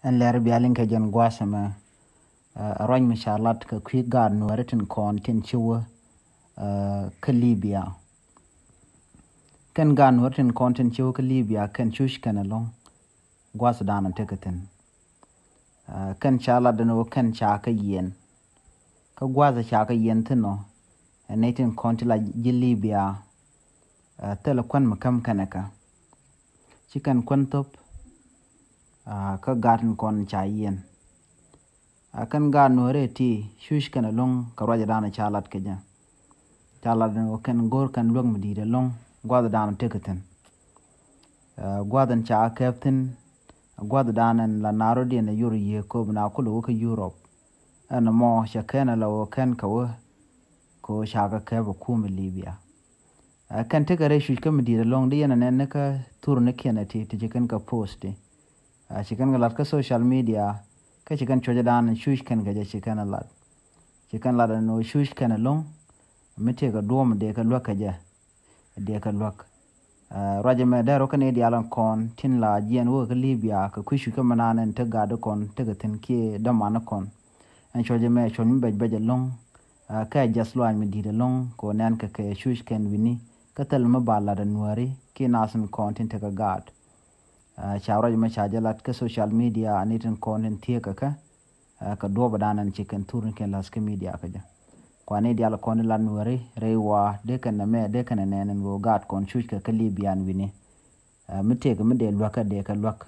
en ler bialin ke jon gwasama roñ mi charlotte ka kwi gar no retin kon tin chiwa ka libya ken gan retin kon tin chiwa ka libya ken chush ken along gwas dan tekaten ken charlotte no ken cha ka yen ka gwaza cha ka yen tino netin kon tila ji libya tele kwan makam kanaka chikan kwan top ka gatin kon cha yen akan ga nore ti shush kana long ka roja dana chalat keja chalat no kan gor kan long medide long gwada dana tekaten gwadan cha captain gwada dana la narodi na yuro ye ko na kulo ka Europe ana mo shakana la kan ka wo ko shaka ka ba ku Libya kan tegare shush ka medide long de yana ne ka tur ne kenati te kan ka post chikan ga lat ka social media ka chikan choja dan shush kan ga chikan lad no shush kan long mite ga dom de ka lwaka ja de ka lwak raja me daro kan edi alan kon tin la jien wo ka libya ka kushu ka mananen te ga de kon te ga tin ki da man kon en choja me chon be be long ka jaslo an mi de long ko nan ka ke shush kan wini ka tal ma bala da nuari ki nasan kon tin te ka gad chawra ma chajalat ka social media anitin content tieka ka doba danan chicken turn ken las ka media ka ja kwani dial kon lan wari rewa de kan me de kan nenen go gat kon chuch ka libian wini miteka mide lwaka de ka lwak